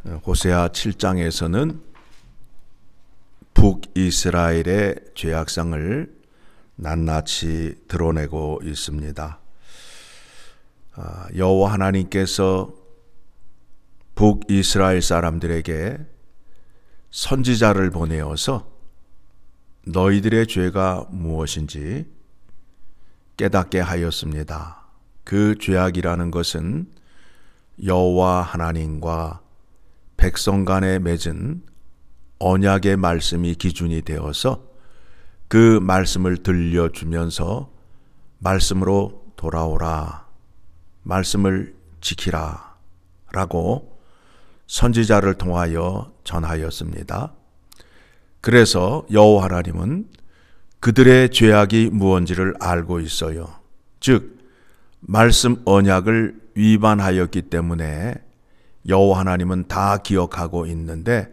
호세아 7장에서는 북이스라엘의 죄악성을 낱낱이 드러내고 있습니다. 여호와 하나님께서 북이스라엘 사람들에게 선지자를 보내어서 너희들의 죄가 무엇인지 깨닫게 하였습니다. 그 죄악이라는 것은 여호와 하나님과 백성 간에 맺은 언약의 말씀이 기준이 되어서 그 말씀을 들려주면서 말씀으로 돌아오라, 말씀을 지키라 라고 선지자를 통하여 전하였습니다. 그래서 여호와 하나님은 그들의 죄악이 무엇인지를 알고 있어요. 즉 말씀 언약을 위반하였기 때문에 여호와 하나님은 다 기억하고 있는데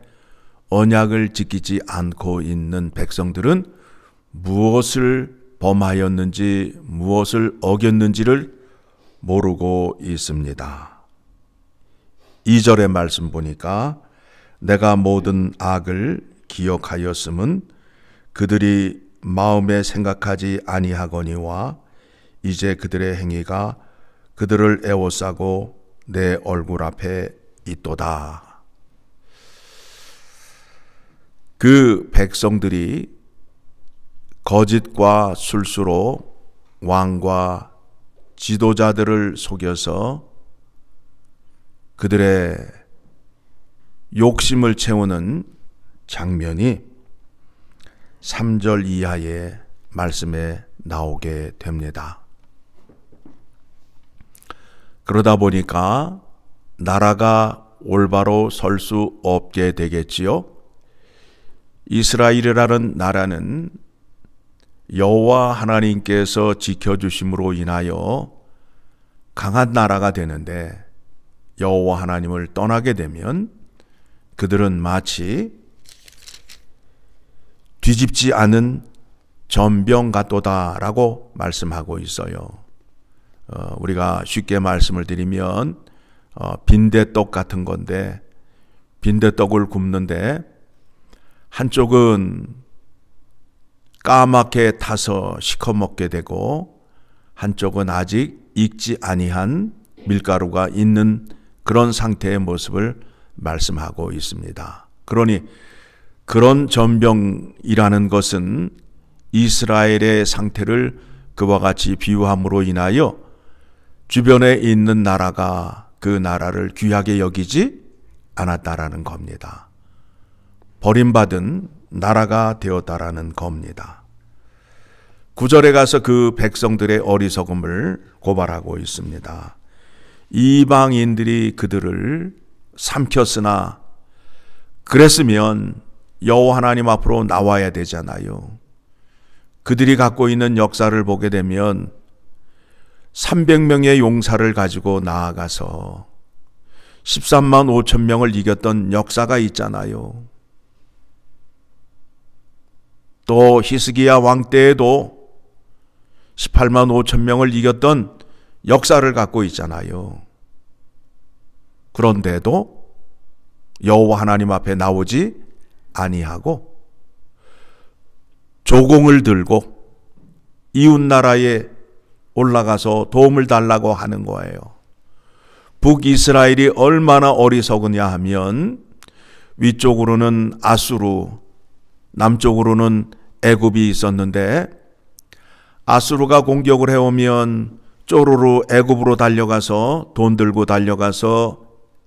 언약을 지키지 않고 있는 백성들은 무엇을 범하였는지 무엇을 어겼는지를 모르고 있습니다. 2절의 말씀 보니까 내가 모든 악을 기억하였음은 그들이 마음에 생각하지 아니하거니와 이제 그들의 행위가 그들을 애워싸고 내 얼굴 앞에 있도다. 그 백성들이 거짓과 술수로 왕과 지도자들을 속여서 그들의 욕심을 채우는 장면이 3절 이하의 말씀에 나오게 됩니다. 그러다 보니까 나라가 올바로 설 수 없게 되겠지요. 이스라엘이라는 나라는 여호와 하나님께서 지켜주심으로 인하여 강한 나라가 되는데 여호와 하나님을 떠나게 되면 그들은 마치 뒤집지 않은 전병 같도다라고 말씀하고 있어요. 우리가 쉽게 말씀을 드리면 빈대떡 같은 건데 빈대떡을 굽는데 한쪽은 까맣게 타서 시커멓게 되고 한쪽은 아직 익지 아니한 밀가루가 있는 그런 상태의 모습을 말씀하고 있습니다. 그러니 그런 전병이라는 것은 이스라엘의 상태를 그와 같이 비유함으로 인하여 주변에 있는 나라가 그 나라를 귀하게 여기지 않았다라는 겁니다. 버림받은 나라가 되었다라는 겁니다. 9절에 가서 그 백성들의 어리석음을 고발하고 있습니다. 이방인들이 그들을 삼켰으나 그랬으면 여호와 하나님 앞으로 나와야 되잖아요. 그들이 갖고 있는 역사를 보게 되면 300명의 용사를 가지고 나아가서 13만 5천 명을 이겼던 역사가 있잖아요. 또 히스기야 왕 때에도 18만 5천 명을 이겼던 역사를 갖고 있잖아요. 그런데도 여호와 하나님 앞에 나오지 아니하고 조공을 들고 이웃 나라에 올라가서 도움을 달라고 하는 거예요. 북이스라엘이 얼마나 어리석으냐 하면 위쪽으로는 아수르, 남쪽으로는 애굽이 있었는데 아수르가 공격을 해오면 쪼르르 애굽으로 달려가서 돈 들고 달려가서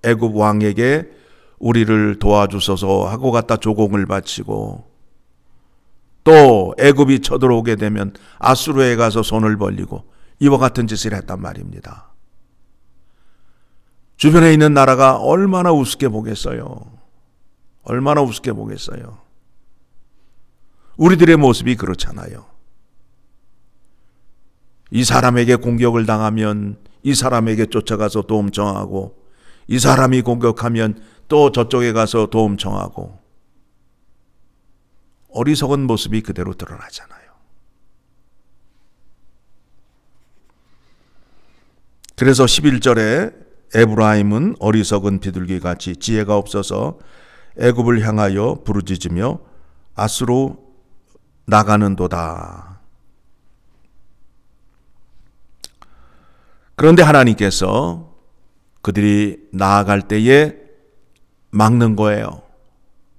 애굽 왕에게 우리를 도와주소서 하고 갖다 조공을 바치고 또 애굽이 쳐들어오게 되면 아수르에 가서 손을 벌리고 이와 같은 짓을 했단 말입니다. 주변에 있는 나라가 얼마나 우습게 보겠어요. 얼마나 우습게 보겠어요. 우리들의 모습이 그렇잖아요. 이 사람에게 공격을 당하면 이 사람에게 쫓아가서 도움 청하고 이 사람이 공격하면 또 저쪽에 가서 도움 청하고 어리석은 모습이 그대로 드러나잖아요. 그래서 11절에 에브라임은 어리석은 비둘기같이 지혜가 없어서 애굽을 향하여 부르짖으며 아스로 나가는도다. 그런데 하나님께서 그들이 나아갈 때에 막는 거예요.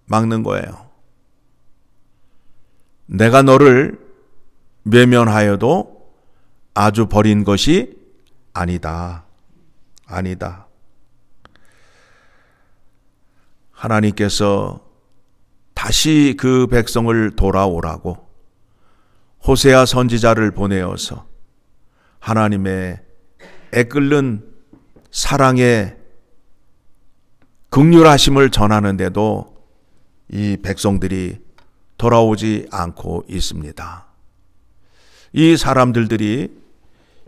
막는 거예요. 내가 너를 외면하여도 아주 버린 것이 아니다. 아니다. 하나님께서 다시 그 백성을 돌아오라고 호세아 선지자를 보내어서 하나님의 애끓는 사랑의 긍휼하심을 전하는데도 이 백성들이 돌아오지 않고 있습니다. 이 사람들이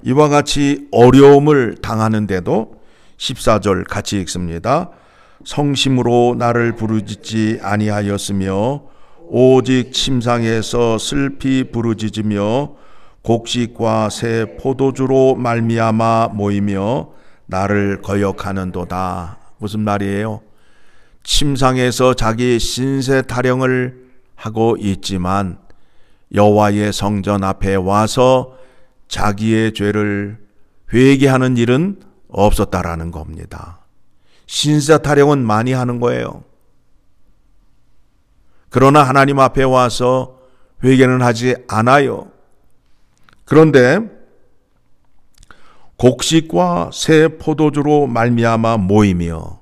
이와 같이 어려움을 당하는데도 14절 같이 읽습니다. 성심으로 나를 부르짖지 아니하였으며 오직 침상에서 슬피 부르짖으며 곡식과 새 포도주로 말미암아 모이며 나를 거역하는도다. 무슨 말이에요? 침상에서 자기 신세 타령을 하고 있지만 여호와의 성전 앞에 와서 자기의 죄를 회개하는 일은 없었다라는 겁니다. 신세 타령은 많이 하는 거예요. 그러나 하나님 앞에 와서 회개는 하지 않아요. 그런데 곡식과 새 포도주로 말미암아 모이며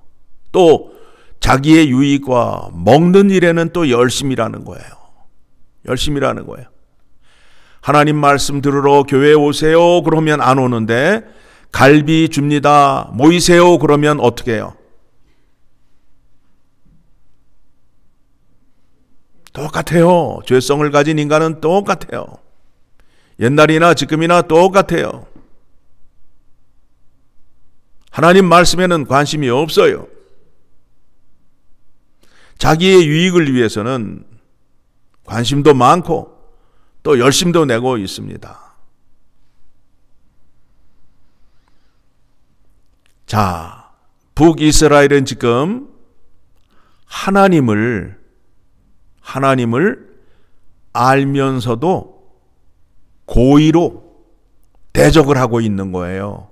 또 자기의 유익과 먹는 일에는 또 열심이라는 거예요. 열심이라는 거예요. 하나님 말씀 들으러 교회에 오세요 그러면 안 오는데 갈비 줍니다 모이세요 그러면 어떻게 해요? 똑같아요. 죄성을 가진 인간은 똑같아요. 옛날이나 지금이나 똑같아요. 하나님 말씀에는 관심이 없어요. 자기의 유익을 위해서는 관심도 많고 또 열심도 내고 있습니다. 자, 북이스라엘은 지금 하나님을 알면서도 고의로 대적을 하고 있는 거예요.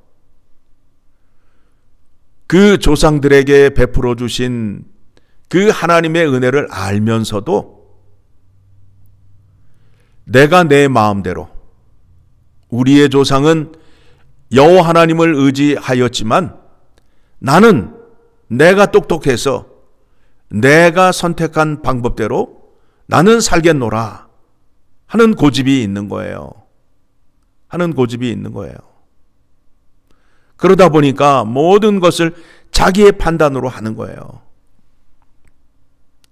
그 조상들에게 베풀어 주신 그 하나님의 은혜를 알면서도 내가 내 마음대로, 우리의 조상은 여호와 하나님을 의지하였지만 나는 내가 똑똑해서 내가 선택한 방법대로 나는 살겠노라 하는 고집이 있는 거예요. 하는 고집이 있는 거예요. 그러다 보니까 모든 것을 자기의 판단으로 하는 거예요.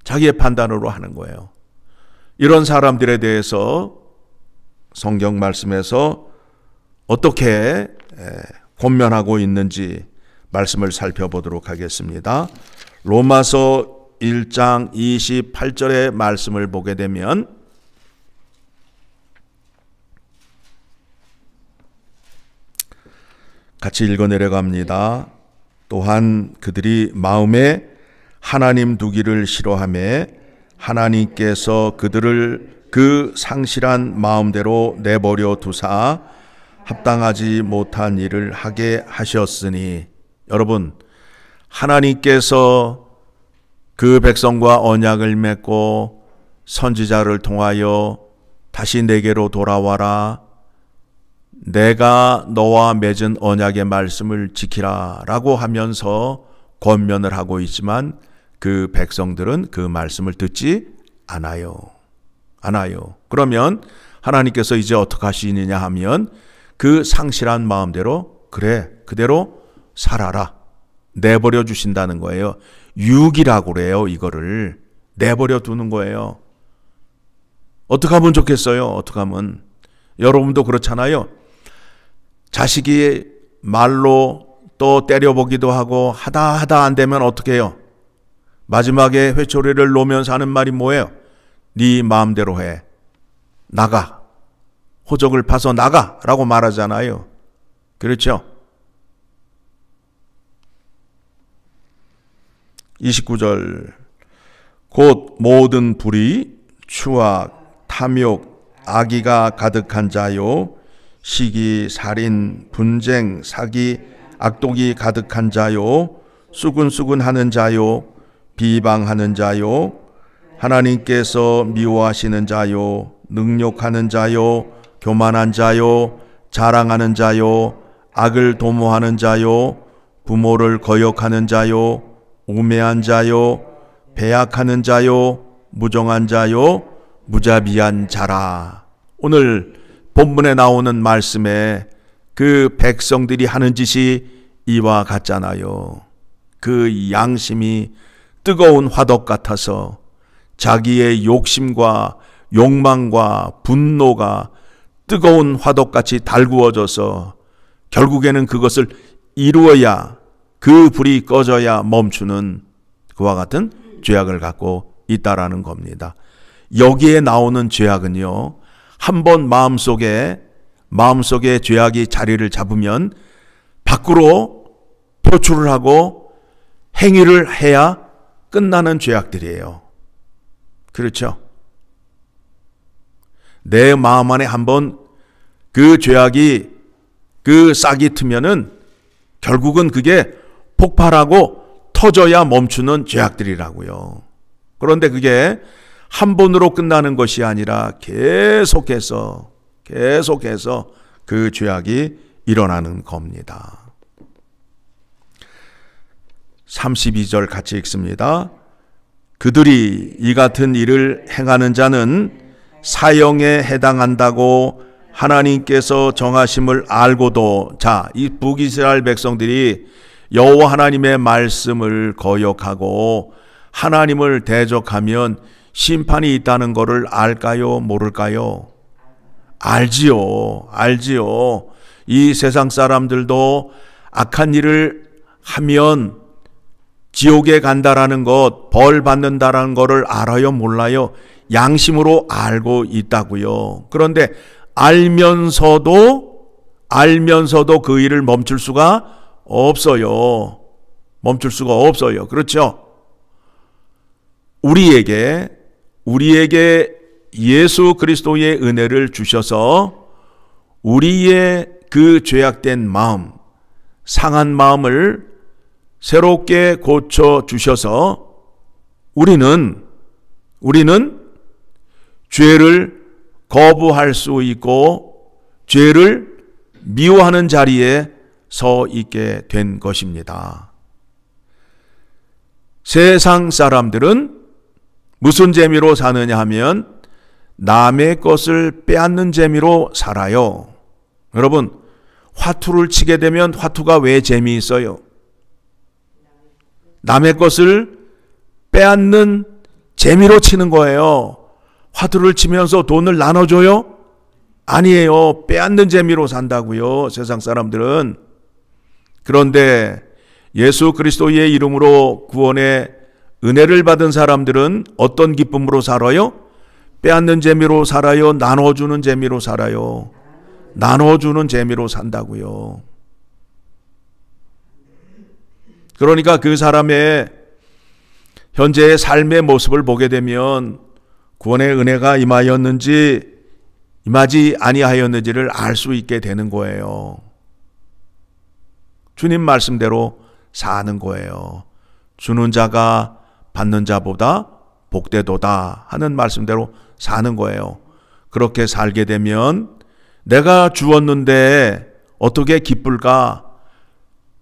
자기의 판단으로 하는 거예요. 이런 사람들에 대해서 성경 말씀에서 어떻게 권면하고 있는지 말씀을 살펴보도록 하겠습니다. 로마서 1장 28절의 말씀을 보게 되면 같이 읽어 내려갑니다. 또한 그들이 마음에 하나님 두기를 싫어하며 하나님께서 그들을 그 상실한 마음대로 내버려 두사 합당하지 못한 일을 하게 하셨으니, 여러분, 하나님께서 그 백성과 언약을 맺고 선지자를 통하여 다시 내게로 돌아와라, 내가 너와 맺은 언약의 말씀을 지키라 라고 하면서 권면을 하고 있지만 그 백성들은 그 말씀을 듣지 않아요. 그러면 하나님께서 이제 어떻게 하시느냐 하면 그 상실한 마음대로 그래 그대로 살아라 내버려 주신다는 거예요. 유기라고 그래요. 이거를 내버려 두는 거예요. 어떻게 하면 좋겠어요? 어떻게 하면? 여러분도 그렇잖아요. 자식이 말로 또 때려보기도 하고 하다 안 되면 어떻게 해요? 마지막에 회초리를 놓으면서 하는 말이 뭐예요? 네 마음대로 해. 나가. 호적을 파서 나가 라고 말하잖아요. 그렇죠? 29절 곧 모든 불의, 추악, 탐욕, 악의가 가득한 자요, 시기, 살인, 분쟁, 사기, 악독이 가득한 자요, 수근수근하는 자요, 비방하는 자요, 하나님께서 미워하시는 자요, 능욕하는 자요, 교만한 자요, 자랑하는 자요, 악을 도모하는 자요, 부모를 거역하는 자요, 우매한 자요, 배약하는 자요, 무정한 자요, 무자비한 자라. 오늘 본문에 나오는 말씀에 그 백성들이 하는 짓이 이와 같잖아요. 그 양심이 뜨거운 화덕 같아서 자기의 욕심과 욕망과 분노가 뜨거운 화덕같이 달구어져서 결국에는 그것을 이루어야, 그 불이 꺼져야 멈추는 그와 같은 죄악을 갖고 있다라는 겁니다. 여기에 나오는 죄악은요, 한번 마음속에 죄악이 자리를 잡으면 밖으로 표출을 하고 행위를 해야 끝나는 죄악들이에요. 그렇죠? 내 마음 안에 한번 그 죄악이 그 싹이 트면은 결국은 그게 폭발하고 터져야 멈추는 죄악들이라고요. 그런데 그게 한 번으로 끝나는 것이 아니라 계속해서 그 죄악이 일어나는 겁니다. 32절 같이 읽습니다. 그들이 이 같은 일을 행하는 자는 사형에 해당한다고 하나님께서 정하심을 알고도, 자, 이 북이스라엘 백성들이 여호와 하나님의 말씀을 거역하고 하나님을 대적하면 심판이 있다는 것을 알까요? 모를까요? 알지요. 이 세상 사람들도 악한 일을 하면 지옥에 간다라는 것, 벌 받는다라는 것을 알아요? 몰라요? 양심으로 알고 있다고요. 그런데 알면서도 그 일을 멈출 수가 없어요. 그렇죠? 우리에게 예수 그리스도의 은혜를 주셔서 우리의 그 죄악된 마음, 상한 마음을 새롭게 고쳐 주셔서 우리는 죄를 거부할 수 있고 죄를 미워하는 자리에 서 있게 된 것입니다. 세상 사람들은 무슨 재미로 사느냐 하면 남의 것을 빼앗는 재미로 살아요. 여러분, 화투를 치게 되면 화투가 왜 재미있어요? 남의 것을 빼앗는 재미로 치는 거예요. 화투를 치면서 돈을 나눠줘요? 아니에요. 빼앗는 재미로 산다고요, 세상 사람들은. 그런데 예수 그리스도의 이름으로 구원의 은혜를 받은 사람들은 어떤 기쁨으로 살아요? 빼앗는 재미로 살아요? 나눠주는 재미로 살아요? 나눠주는 재미로 산다고요. 그러니까 그 사람의 현재의 삶의 모습을 보게 되면 구원의 은혜가 임하였는지 임하지 아니하였는지를 알 수 있게 되는 거예요. 주님 말씀대로 사는 거예요. 주는 자가 받는 자보다 복되도다 하는 말씀대로 사는 거예요. 그렇게 살게 되면 내가 주었는데 어떻게 기쁠까?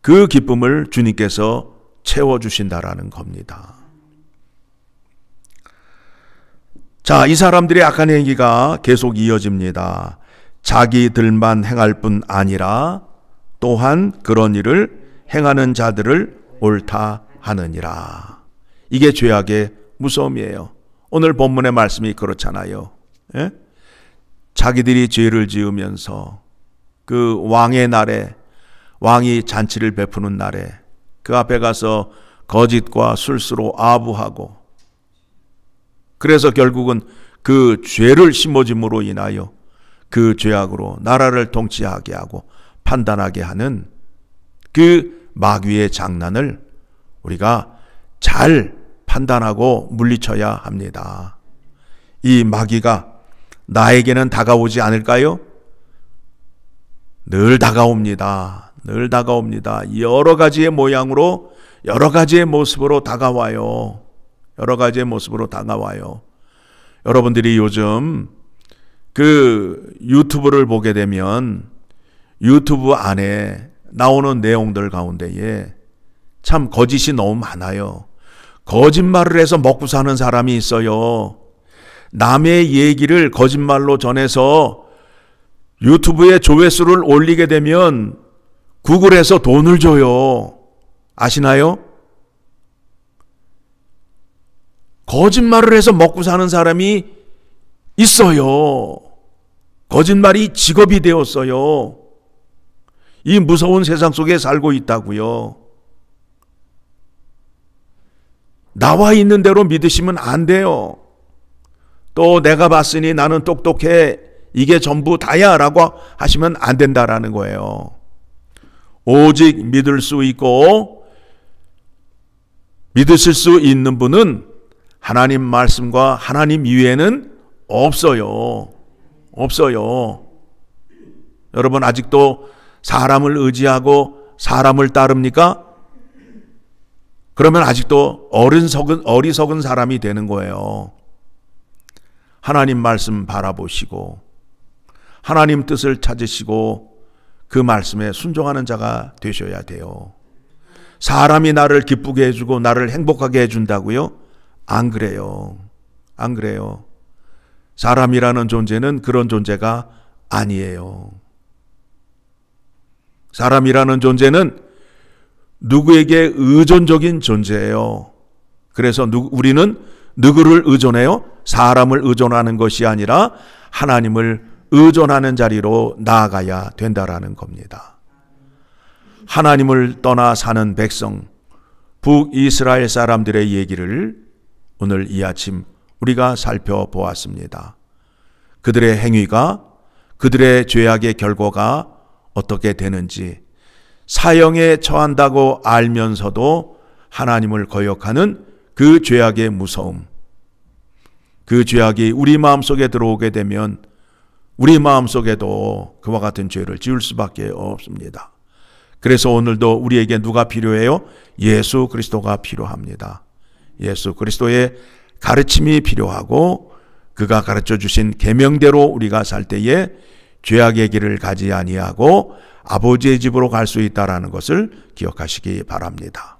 그 기쁨을 주님께서 채워주신다라는 겁니다. 자, 이 사람들의 악한 행위가 계속 이어집니다. 자기들만 행할 뿐 아니라 또한 그런 일을 행하는 자들을 옳다 하느니라. 이게 죄악의 무서움이에요. 오늘 본문의 말씀이 그렇잖아요. 예? 자기들이 죄를 지으면서 그 왕의 날에, 왕이 잔치를 베푸는 날에 그 앞에 가서 거짓과 술수로 아부하고, 그래서 결국은 그 죄를 심어짐으로 인하여 그 죄악으로 나라를 통치하게 하고 판단하게 하는 그 마귀의 장난을 우리가 잘 판단하고 물리쳐야 합니다. 이 마귀가 나에게는 다가오지 않을까요? 늘 다가옵니다. 늘 다가옵니다. 여러 가지의 모양으로, 여러 가지의 모습으로 다가와요. 여러 가지의 모습으로 다가와요. 여러분들이 요즘 그 유튜브를 보게 되면 유튜브 안에 나오는 내용들 가운데에 참 거짓이 너무 많아요. 거짓말을 해서 먹고 사는 사람이 있어요. 남의 얘기를 거짓말로 전해서 유튜브에 조회수를 올리게 되면 구글에서 돈을 줘요. 아시나요? 거짓말을 해서 먹고 사는 사람이 있어요. 거짓말이 직업이 되었어요. 이 무서운 세상 속에 살고 있다고요. 나와 있는 대로 믿으시면 안 돼요. 또 내가 봤으니 나는 똑똑해, 이게 전부 다야 라고 하시면 안 된다라는 거예요. 오직 믿을 수 있고 믿으실 수 있는 분은 하나님 말씀과 하나님 이외에는 없어요. 없어요. 여러분 아직도 사람을 의지하고 사람을 따릅니까? 그러면 아직도 어리석은 사람이 되는 거예요. 하나님 말씀 바라보시고 하나님 뜻을 찾으시고 그 말씀에 순종하는 자가 되셔야 돼요. 사람이 나를 기쁘게 해주고 나를 행복하게 해준다고요? 안 그래요. 안 그래요. 사람이라는 존재는 그런 존재가 아니에요. 사람이라는 존재는 누구에게 의존적인 존재예요. 그래서 우리는 누구를 의존해요? 사람을 의존하는 것이 아니라 하나님을 의존하는 자리로 나아가야 된다라는 겁니다. 하나님을 떠나 사는 백성, 북이스라엘 사람들의 얘기를 오늘 이 아침 우리가 살펴보았습니다. 그들의 행위가, 그들의 죄악의 결과가 어떻게 되는지, 사형에 처한다고 알면서도 하나님을 거역하는 그 죄악의 무서움, 그 죄악이 우리 마음속에 들어오게 되면 우리 마음속에도 그와 같은 죄를 지을 수밖에 없습니다. 그래서 오늘도 우리에게 누가 필요해요? 예수 그리스도가 필요합니다. 예수 그리스도의 가르침이 필요하고 그가 가르쳐 주신 계명대로 우리가 살 때에 죄악의 길을 가지 아니하고 아버지의 집으로 갈 수 있다라는 것을 기억하시기 바랍니다.